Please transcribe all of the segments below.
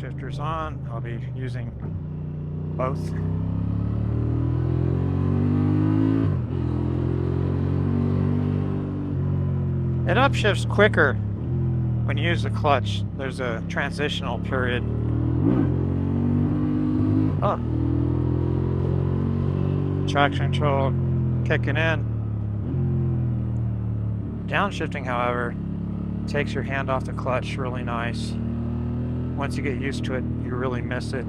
downshifters on. I'll be using both. It upshifts quicker when you use the clutch. There's a transitional period. Oh. Traction control kicking in. Downshifting, however, takes your hand off the clutch really nice. Once you get used to it, you really miss it.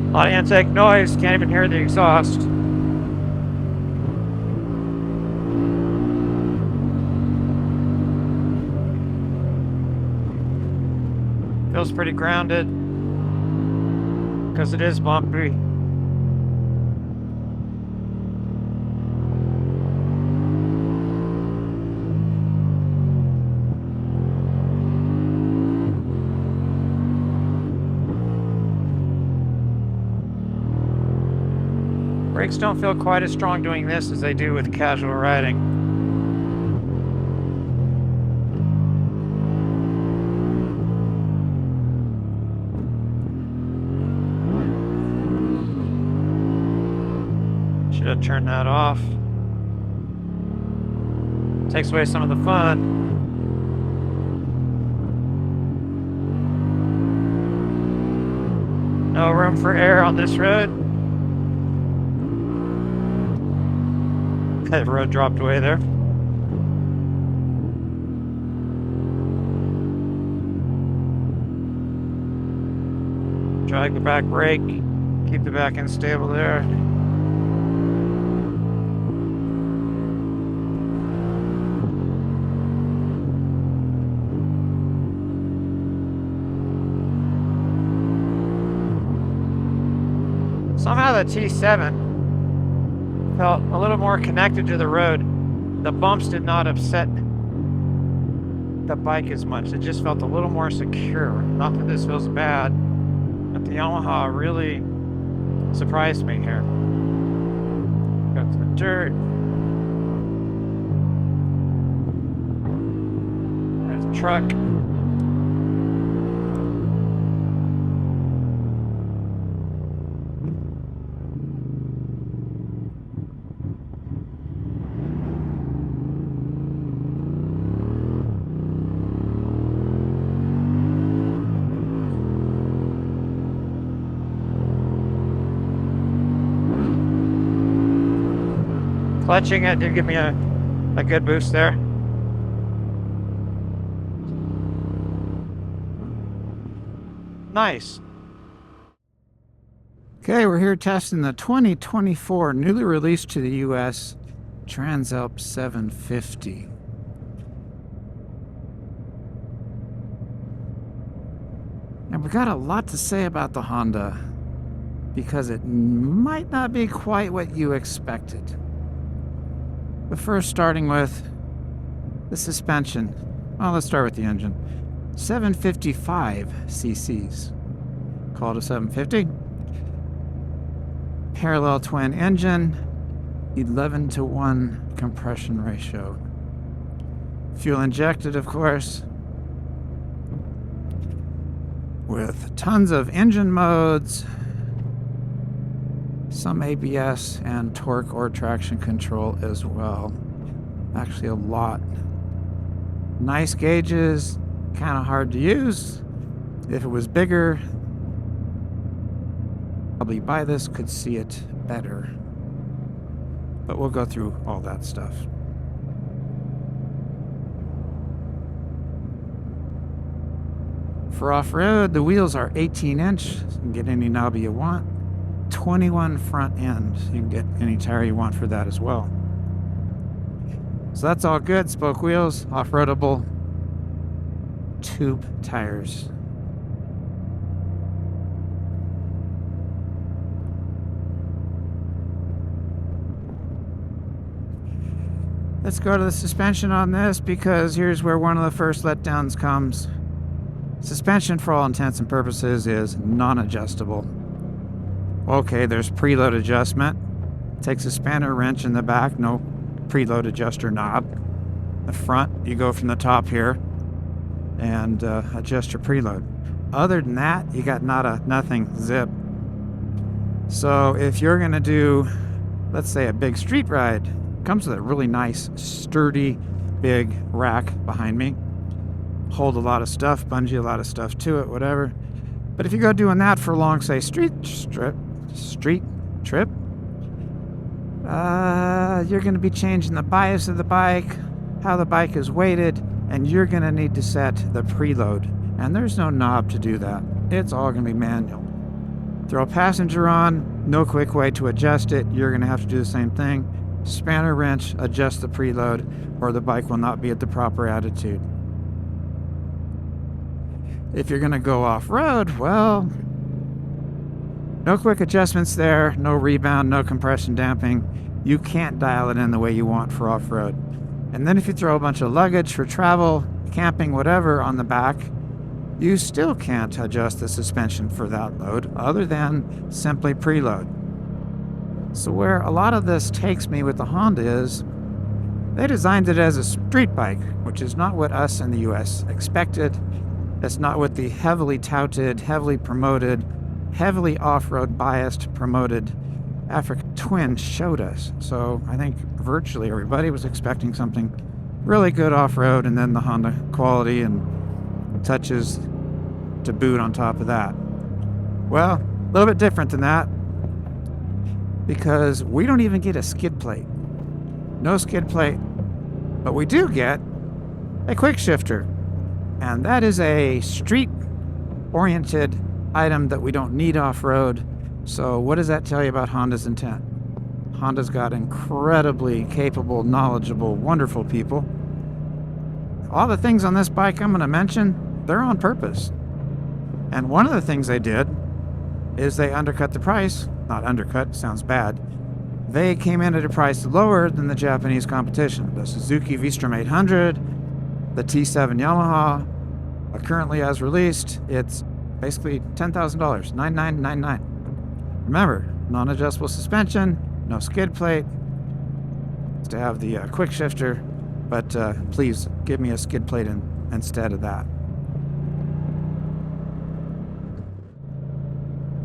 A lot of intake noise, can't even hear the exhaust. Feels pretty grounded because it is bumpy. Brakes don't feel quite as strong doing this as they do with casual riding. Should have turned that off. Takes away some of the fun. No room for air on this road. The road dropped away there. Drag the back brake, keep the back end stable there. Somehow the T7 felt a little more connected to the road. The bumps did not upset the bike as much. It just felt a little more secure. Not that this feels bad, but the Yamaha really surprised me here. Got the dirt. There's the truck. Clutching it did give me a good boost there. Nice. Okay, we're here testing the 2024 newly released to the US Transalp 750. And we've got a lot to say about the Honda because it might not be quite what you expected. But first, starting with the suspension. Well, let's start with the engine. 755 cc's. Called a 750. Parallel twin engine. 11:1 compression ratio. Fuel injected, of course. With tons of engine modes. Some ABS and torque or traction control as well. Actually a lot. Nice gauges, kind of hard to use. If it was bigger, probably buy this, could see it better. But we'll go through all that stuff. For off-road, the wheels are 18-inch. You can get any knob you want. 21 front end. You can get any tire you want for that as well. So that's all good. Spoke wheels, off-roadable, tube tires. Let's go to the suspension on this because here's where one of the first letdowns comes. Suspension, for all intents and purposes, is non-adjustable. Okay, there's preload adjustment. Takes a spanner wrench in the back, no preload adjuster knob. The front, you go from the top here and adjust your preload. Other than that, you got nothing, zip. So if you're gonna do, let's say, a big street ride, comes with a really nice, sturdy, big rack behind me. Hold a lot of stuff, bungee a lot of stuff to it, whatever. But if you go doing that for a long, say, street trip, you're going to be changing the bias of the bike, how the bike is weighted, and you're going to need to set the preload. And there's no knob to do that. It's all going to be manual. Throw a passenger on, no quick way to adjust it. You're going to have to do the same thing. Spanner wrench, adjust the preload, or the bike will not be at the proper attitude. If you're going to go off-road, well, no quick adjustments there, no rebound, no compression damping. You can't dial it in the way you want for off-road. And then if you throw a bunch of luggage for travel, camping, whatever on the back, you still can't adjust the suspension for that load other than simply preload. So where a lot of this takes me with the Honda is they designed it as a street bike, which is not what us in the US expected. That's not what the heavily touted, heavily promoted, heavily off-road biased promoted Africa Twin showed us. So I think virtually everybody was expecting something really good off-road, and then the Honda quality and touches to boot on top of that. Well, a little bit different than that, because we don't even get a skid plate. No skid plate, but we do get a quick shifter. And that is a street-oriented item that we don't need off-road. So what does that tell you about Honda's intent? Honda's got incredibly capable, knowledgeable, wonderful people. All the things on this bike I'm going to mention, they're on purpose. And one of the things they did is they undercut the price. Not undercut, sounds bad. They came in at a price lower than the Japanese competition. The Suzuki V-Strom 800, the T7 Yamaha, currently as released, it's basically $10,000, $9,999. Remember, non-adjustable suspension, no skid plate. It's to have the quick shifter, but please give me a skid plate instead of that.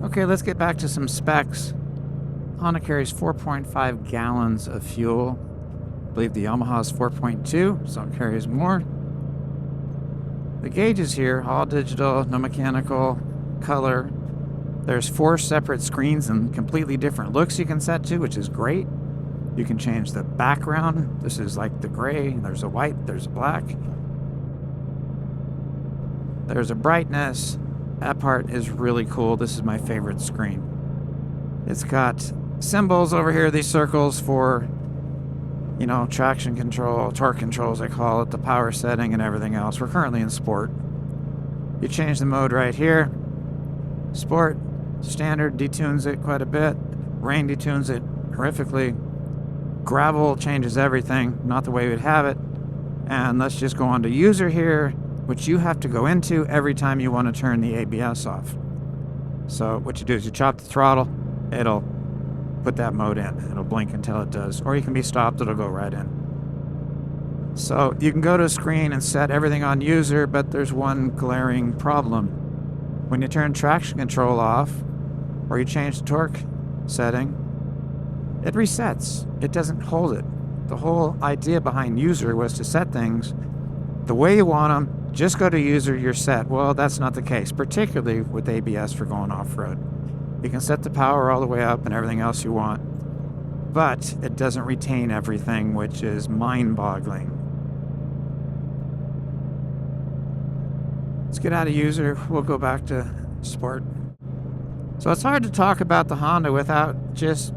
Okay, let's get back to some specs. Honda carries 4.5 gallons of fuel. I believe the Yamaha is 4.2, so it carries more. The gauges here, all digital, no mechanical, color. There's 4 separate screens and completely different looks you can set to, which is great. You can change the background. This is like the gray, there's a white, there's a black. There's a brightness. That part is really cool. This is my favorite screen. It's got symbols over here, these circles for, you know, traction control, torque control as I call it, the power setting and everything else. We're currently in sport. You change the mode right here. Sport, standard, detunes it quite a bit. Rain detunes it horrifically. Gravel changes everything, not the way we'd have it. And let's just go on to user here, which you have to go into every time you want to turn the ABS off. So what you do is you chop the throttle, it'll put that mode in. It'll blink until it does. Or you can be stopped, it'll go right in. So you can go to a screen and set everything on user, but there's one glaring problem. When you turn traction control off, or you change the torque setting, it resets. It doesn't hold it. The whole idea behind user was to set things the way you want them. Just go to user, you're set. Well, that's not the case, particularly with ABS for going off-road. You can set the power all the way up and everything else you want, but it doesn't retain everything, which is mind-boggling. Let's get out of user. We'll go back to sport. So it's hard to talk about the Honda without just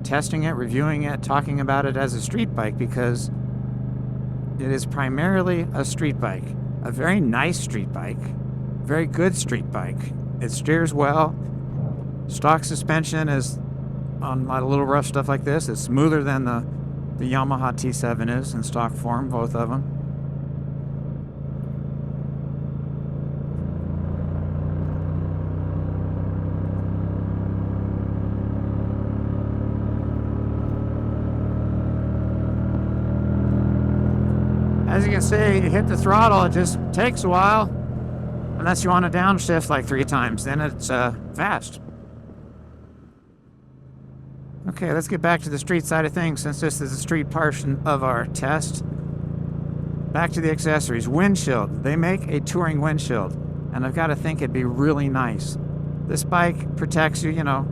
testing it, reviewing it, talking about it as a street bike, because it is primarily a street bike. A very nice street bike. Very good street bike. It steers well. Stock suspension is, on a lot of little rough stuff like this, it's smoother than the Yamaha T7 is in stock form, both of them. As you can see, you hit the throttle, it just takes a while. Unless you want to downshift like 3 times, then it's fast. Okay, let's get back to the street side of things since this is the street portion of our test. Back to the accessories. Windshield. They make a touring windshield, and I've got to think it'd be really nice. This bike protects you, you know,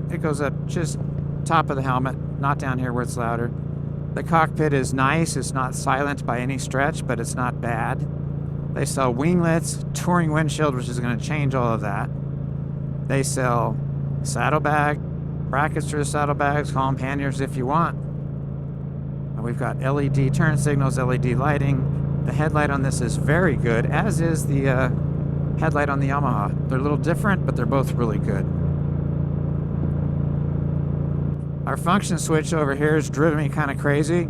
it goes up just top of the helmet, not down here where it's louder. The cockpit is nice. It's not silent by any stretch, but it's not bad. They sell winglets, touring windshield, which is going to change all of that. They sell saddlebag, brackets for the saddlebags, call them panniers if you want. We've got LED turn signals, LED lighting. The headlight on this is very good, as is the headlight on the Yamaha. They're a little different, but they're both really good. Our function switch over here has driven me kind of crazy.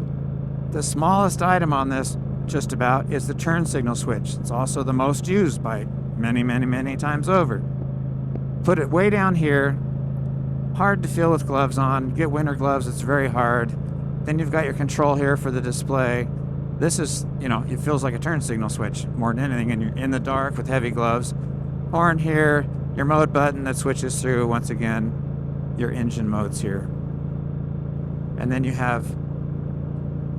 The smallest item on this, just about, is the turn signal switch. It's also the most used by many times over. Put it way down here. Hard to feel with gloves on. Get winter gloves, it's very hard. Then you've got your control here for the display. This is, you know, it feels like a turn signal switch more than anything, and you're in the dark with heavy gloves. Horn here, your mode button that switches through, once again, your engine modes here. And then you have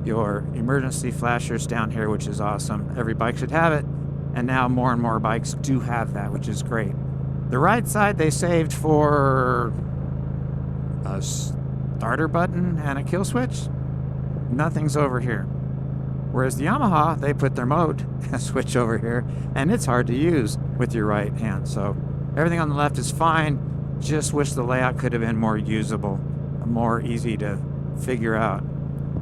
your emergency flashers down here, which is awesome. Every bike should have it, and now more and more bikes do have that, which is great. The right side they saved for a starter button and a kill switch. Nothing's over here. Whereas the Yamaha, they put their mode switch over here, and it's hard to use with your right hand. So everything on the left is fine. Just wish the layout could have been more usable, more easy to figure out.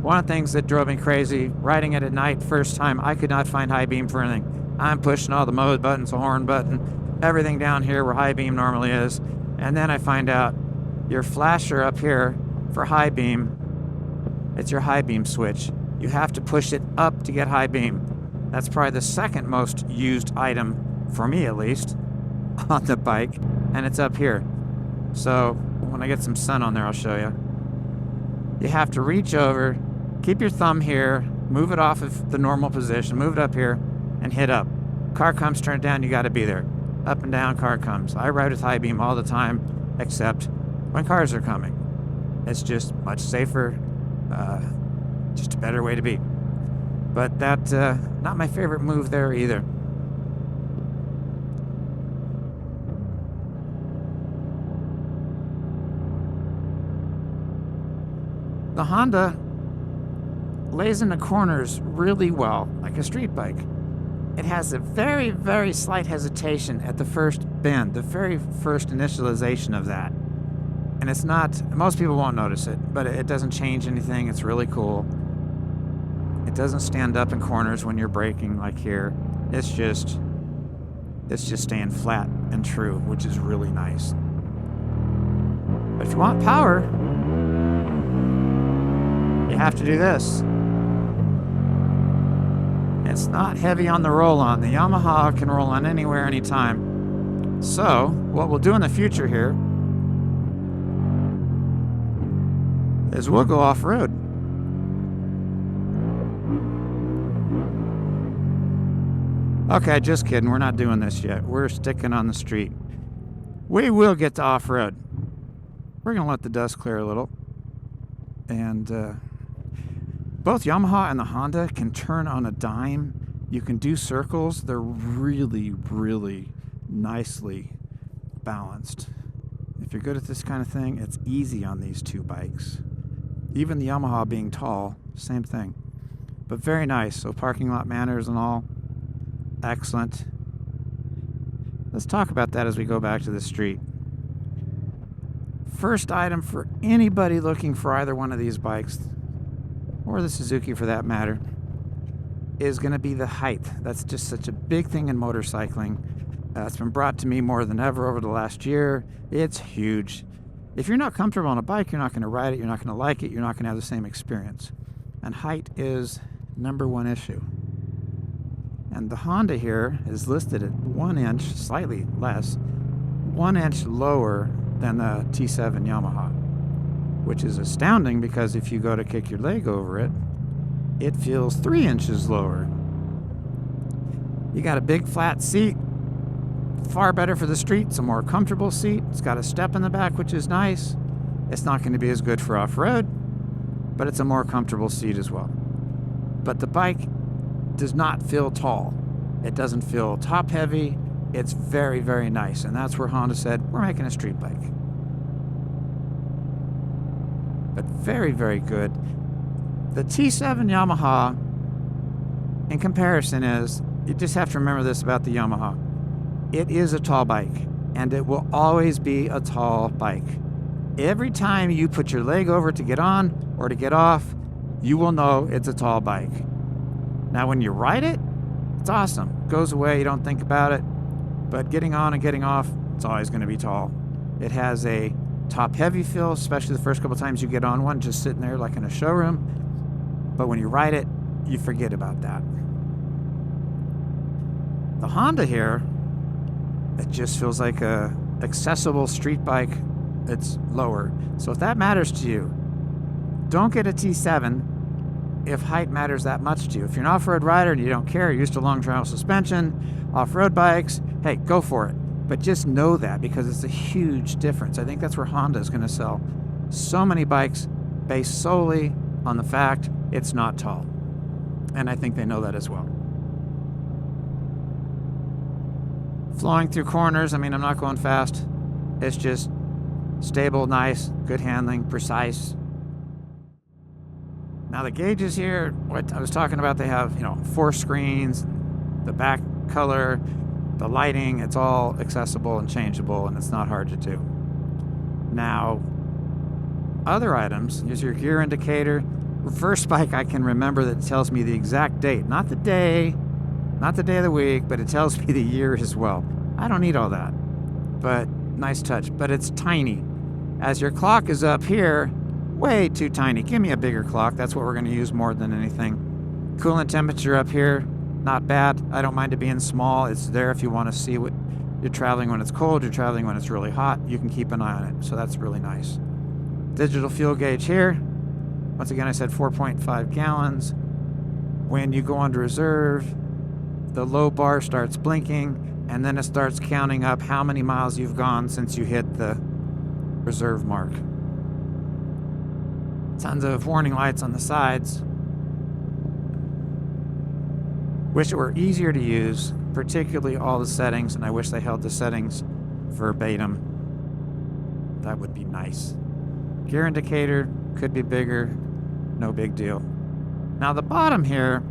One of the things that drove me crazy, riding it at night, first time, I could not find high beam for anything. I'm pushing all the mode buttons, the horn button, everything down here where high beam normally is. And then I find out your flasher up here for high beam, it's your high beam switch. You have to push it up to get high beam. That's probably the second most used item, for me at least, on the bike, and it's up here. So when I get some sun on there, I'll show you. You have to reach over, keep your thumb here, move it off of the normal position, move it up here, and hit up. Car comes, turn it down, you gotta be there. Up and down, car comes. I ride with high beam all the time, except when cars are coming. It's just much safer, just a better way to be. But that, not my favorite move there either. The Honda lays in the corners really well, like a street bike. It has a very slight hesitation at the first bend, the very first initialization of that. And it's not, most people won't notice it, but it doesn't change anything. It's really cool. It doesn't stand up in corners when you're braking like here. It's just staying flat and true, which is really nice. But if you want power, you have to do this. It's not heavy on the roll-on. The Yamaha can roll on anywhere, anytime. So, what we'll do in the future here is we'll go off-road. Okay, just kidding. We're not doing this yet. We're sticking on the street. We will get to off-road. We're going to let the dust clear a little. And both Yamaha and the Honda can turn on a dime. You can do circles. They're really nicely balanced. If you're good at this kind of thing, it's easy on these two bikes. Even the Yamaha being tall, same thing. But very nice. So parking lot manners and all, excellent. Let's talk about that as we go back to the street. First item for anybody looking for either one of these bikes, or the Suzuki for that matter, is going to be the height. That's just such a big thing in motorcycling. It's been brought to me more than ever over the last year. It's huge. If you're not comfortable on a bike, you're not going to ride it, you're not going to like it, you're not going to have the same experience. And height is #1 issue. And the Honda here is listed at 1 inch, slightly less, 1 inch lower than the T7 Yamaha, which is astounding because if you go to kick your leg over it, it feels 3 inches lower. You got a big flat seat, far better for the street. It's a more comfortable seat. It's got a step in the back, which is nice. It's not going to be as good for off-road, but it's a more comfortable seat as well. But the bike does not feel tall. It doesn't feel top heavy. It's very, very nice. And that's where Honda said, we're making a street bike. But very, very good. The T7 Yamaha, in comparison, is, you just have to remember this about the Yamaha. It is a tall bike, and it will always be a tall bike. Every time you put your leg over to get on or to get off, you will know it's a tall bike. Now, when you ride it, it's awesome. It goes away, you don't think about it. But getting on and getting off, it's always going to be tall. It has a top-heavy feel, especially the first couple times you get on one, just sitting there like in a showroom. But when you ride it, you forget about that. The Honda here, it just feels like a accessible street bike. It's lower. So if that matters to you, don't get a T7 if height matters that much to you. If you're an off-road rider and you don't care, you're used to long travel suspension, off-road bikes, hey, go for it. But just know that, because it's a huge difference. I think that's where Honda is going to sell so many bikes based solely on the fact it's not tall. And I think they know that as well. Flowing through corners, I mean, I'm not going fast. It's just stable, nice, good handling, precise. Now the gauges here, what I was talking about, they have, 4 screens, the back color, the lighting, it's all accessible and changeable, and it's not hard to do. Now, other items, here's your gear indicator. First bike I can remember that tells me the exact date, not the day of the week, but it tells me the year as well. I don't need all that, but nice touch, but it's tiny. As your clock is up here, way too tiny. Give me a bigger clock. That's what we're going to use more than anything. Coolant temperature up here, not bad. I don't mind it being small. It's there if you want to see what you're traveling when it's cold, you're traveling when it's really hot. You can keep an eye on it, so that's really nice. Digital fuel gauge here. Once again, I said 4.5 gallons. When you go onto reserve, the low bar starts blinking, and then it starts counting up how many miles you've gone since you hit the reserve mark. Tons of warning lights on the sides. Wish it were easier to use, particularly all the settings, and I wish they held the settings verbatim. That would be nice. Gear indicator could be bigger, no big deal. Now the bottom here,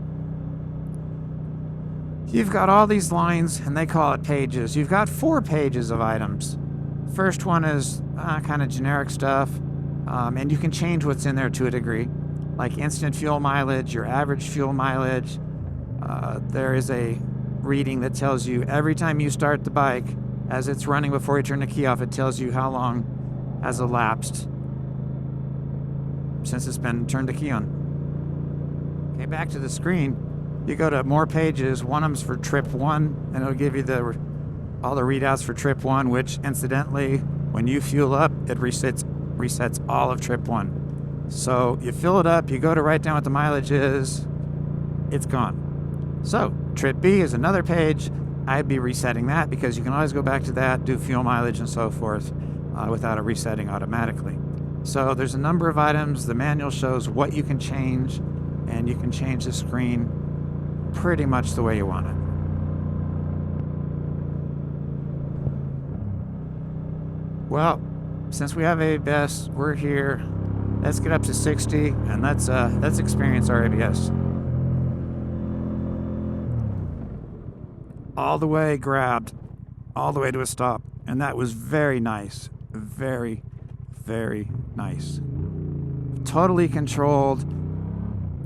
you've got all these lines, and they call it pages. You've got 4 pages of items. First one is kind of generic stuff, and you can change what's in there to a degree, like instant fuel mileage, your average fuel mileage. There is a reading that tells you every time you start the bike, as it's running before you turn the key off, it tells you how long has elapsed since it's been turned the key on. Okay, back to the screen. You go to more pages. One of them's for trip 1, and it'll give you all the readouts for trip 1, which incidentally, when you fuel up, it resets all of trip 1. So you fill it up, you go to write down what the mileage is, it's gone. So trip B is another page. I'd be resetting that, because you can always go back to that, do fuel mileage and so forth without it resetting automatically. So there's a number of items. The manual shows what you can change, and you can change the screen pretty much the way you want it. Well, since we have ABS, we're here. Let's get up to 60, and let's experience our ABS. All the way grabbed, all the way to a stop, and that was very nice. Very, very nice. Totally controlled.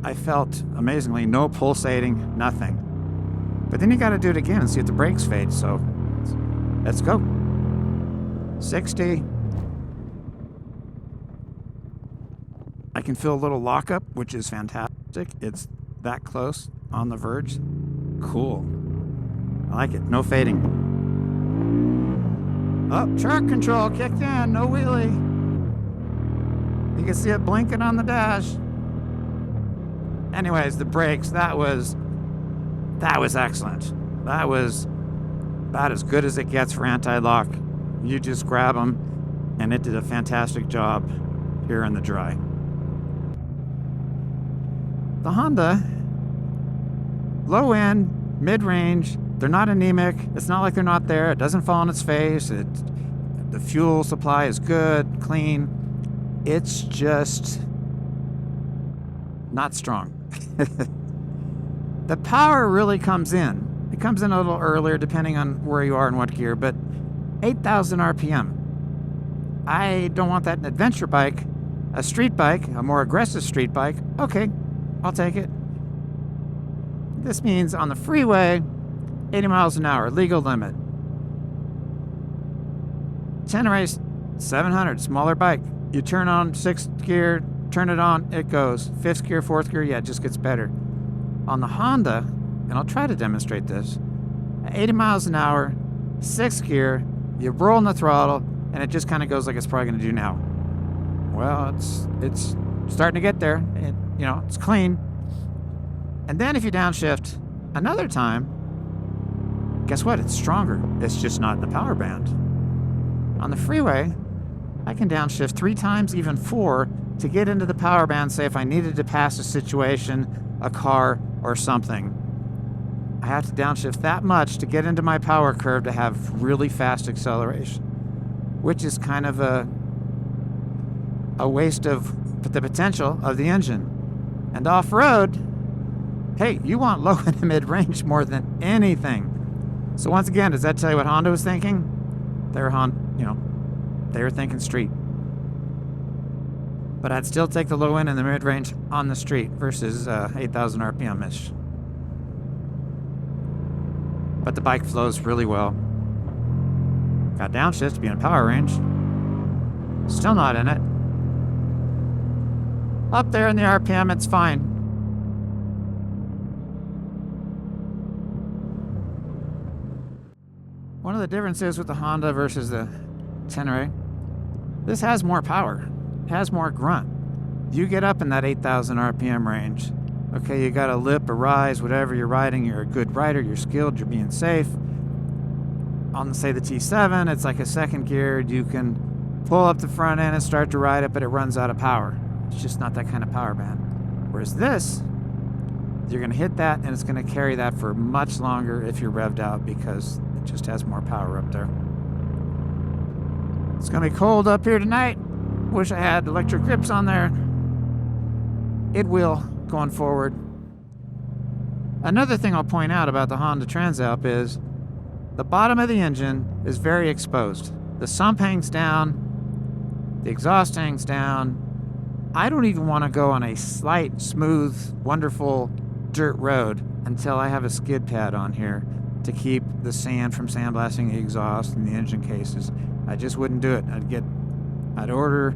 I felt, amazingly, no pulsating, nothing. But then you got to do it again and see if the brakes fade, so let's go. 60. I can feel a little lockup, which is fantastic. It's that close, on the verge. Cool. I like it. No fading. Oh, track control kicked in. No wheelie. You can see it blinking on the dash. Anyways, the brakes, that was excellent. That was about as good as it gets for anti-lock. You just grab them, and it did a fantastic job here in the dry. The Honda, low end, mid-range, they're not anemic. It's not like they're not there. It doesn't fall on its face. The fuel supply is good, clean. It's just not strong. The power really comes in. It comes in a little earlier depending on where you are and what gear, but 8,000 RPM. I don't want that in an adventure bike. A street bike, a more aggressive street bike, okay, I'll take it. This means on the freeway, 80 miles an hour, legal limit. Tenere 700, smaller bike. You turn on 6th gear, turn it on, it goes. 5th gear, 4th gear, yeah, it just gets better. On the Honda, and I'll try to demonstrate this, at 80 miles an hour, 6th gear, you roll in the throttle, and it just kind of goes like it's probably going to do now. Well, it's starting to get there. It's clean. And then if you downshift another time, guess what? It's stronger. It's just not in the power band. On the freeway, I can downshift 3 times, even 4, to get into the power band, say if I needed to pass a situation, a car, or something. I have to downshift that much to get into my power curve to have really fast acceleration, which is kind of a waste of the potential of the engine. And off-road, hey, you want low and mid-range more than anything. So once again, does that tell you what Honda was thinking? They were thinking street. But I'd still take the low end and the mid-range on the street versus 8,000 RPM-ish. But the bike flows really well. Got downshift to be in power range. Still not in it. Up there in the RPM, it's fine. One of the differences with the Honda versus the Tenere, this has more power. It has more grunt. You get up in that 8,000 RPM range. Okay, you got a lip, a rise, whatever you're riding, you're a good rider, you're skilled, you're being safe. On, say, the T7, it's like a 2nd gear. You can pull up the front end and start to ride it, but it runs out of power. It's just not that kind of power band. Whereas this, you're going to hit that, and it's going to carry that for much longer if you're revved out because it just has more power up there. It's going to be cold up here tonight. Wish I had electric grips on there. It will, going forward. Another thing I'll point out about the Honda Transalp is the bottom of the engine is very exposed. The sump hangs down, the exhaust hangs down. I don't even want to go on a slight, smooth, wonderful dirt road until I have a skid pad on here to keep the sand from sandblasting the exhaust and the engine cases. I just wouldn't do it. I'd order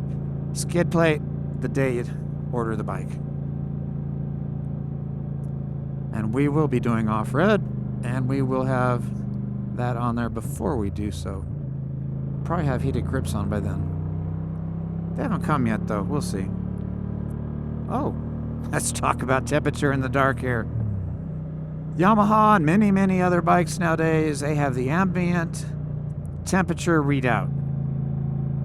skid plate the day you'd order the bike. And we will be doing off-road, and we will have that on there before we do so. Probably have heated grips on by then. They haven't come yet, though. We'll see. Oh, let's talk about temperature in the dark here. Yamaha and many, many other bikes nowadays, they have the ambient temperature readout.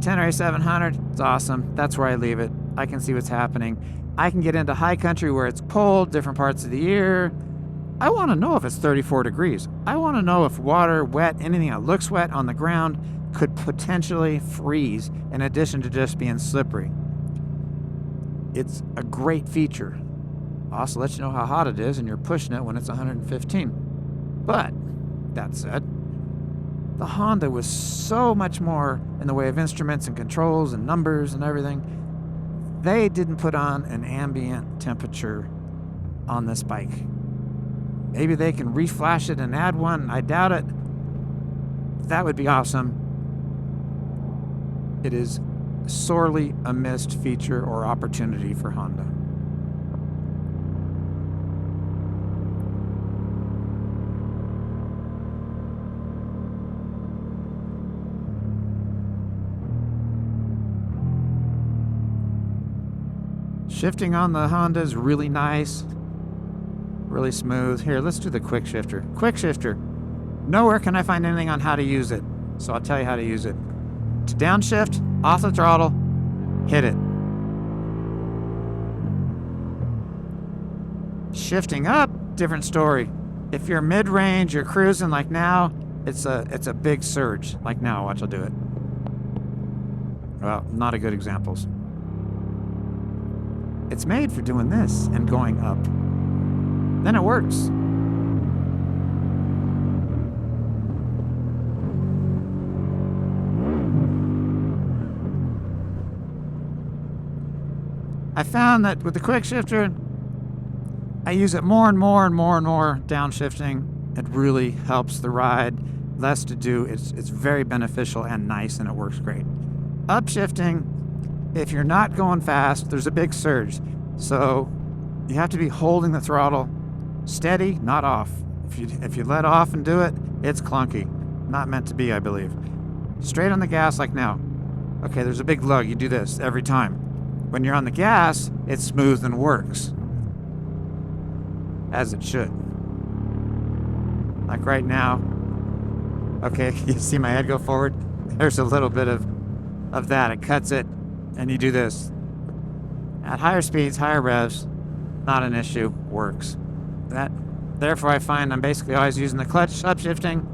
Tenere 700, it's awesome. That's where I leave it. I can see what's happening. I can get into high country where it's cold, different parts of the year. I want to know if it's 34 degrees. I want to know if water, wet, anything that looks wet on the ground could potentially freeze in addition to just being slippery. It's a great feature. Also lets you know how hot it is and you're pushing it when it's 115. But, that said, the Honda was so much more in the way of instruments and controls and numbers and everything. They didn't put on an ambient temperature on this bike. Maybe they can reflash it and add one. I doubt it. That would be awesome. It is sorely a missed feature or opportunity for Honda. Shifting on the Honda is really nice. really smooth. Here, let's do the quick shifter. Quick shifter. Nowhere can I find anything on how to use it, so I'll tell you how to use it. To downshift, off the throttle, hit it. Shifting up, different story. If you're mid-range, you're cruising like now, it's a big surge. Like now, watch, I'll do it. Well, not a good examples. It's made for doing this and going up. Then it works. I found that with the quick shifter, I use it more and more and more and more downshifting. It really helps the ride. Less to do. It's very beneficial and nice, and it works great. Upshifting, if you're not going fast, there's a big surge. So you have to be holding the throttle steady, not off. If you let off and do it, it's clunky. Not meant to be, I believe. Straight on the gas like now. Okay, there's a big lug. You do this every time. When you're on the gas, it's smooth and works. As it should. Like right now. Okay, you see my head go forward? There's a little bit of that. It cuts it, and you do this. At higher speeds, higher revs, not an issue, works. Therefore, I find I'm basically always using the clutch upshifting,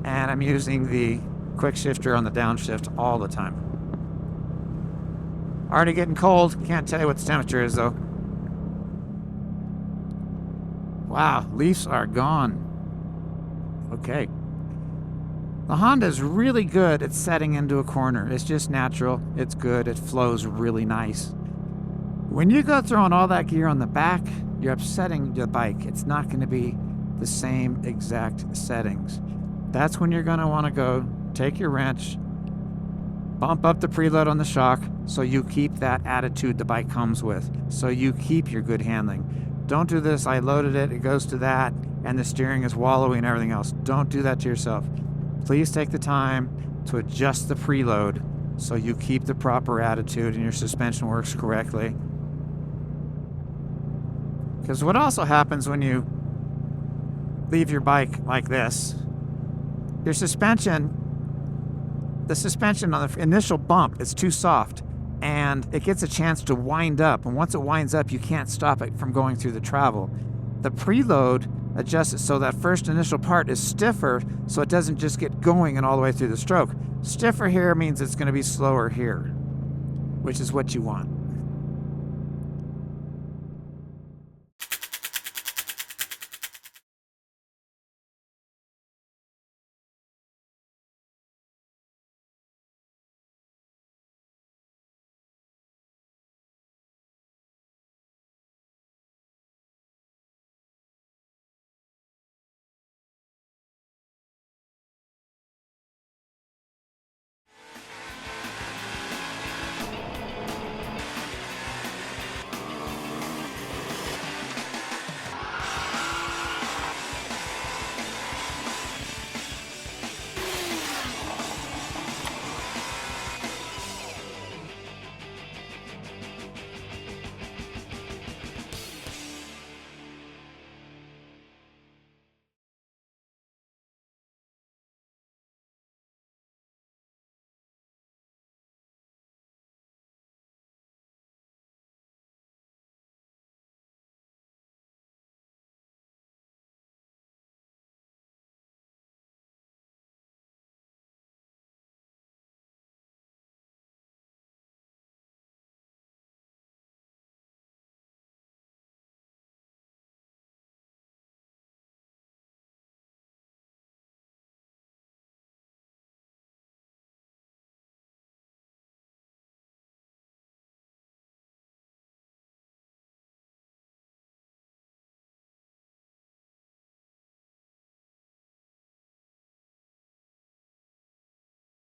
and I'm using the quick shifter on the downshift all the time. Already getting cold. Can't tell you what the temperature is, though. Wow, leaves are gone. Okay. The Honda is really good at setting into a corner. It's just natural. It's good. It flows really nice. When you go throwing all that gear on the back, you're upsetting the bike. It's not going to be the same exact settings. That's when you're going to want to go take your wrench, bump up the preload on the shock so you keep that attitude the bike comes with, so you keep your good handling. Don't do this, I loaded it, it goes to that, and the steering is wallowy and everything else. Don't do that to yourself. Please take the time to adjust the preload so you keep the proper attitude and your suspension works correctly. Because what also happens when you leave your bike like this, your suspension, the suspension on the initial bump is too soft and it gets a chance to wind up. And once it winds up, you can't stop it from going through the travel. The preload adjusts it so that first initial part is stiffer so it doesn't just get going and all the way through the stroke. Stiffer here means it's going to be slower here, which is what you want.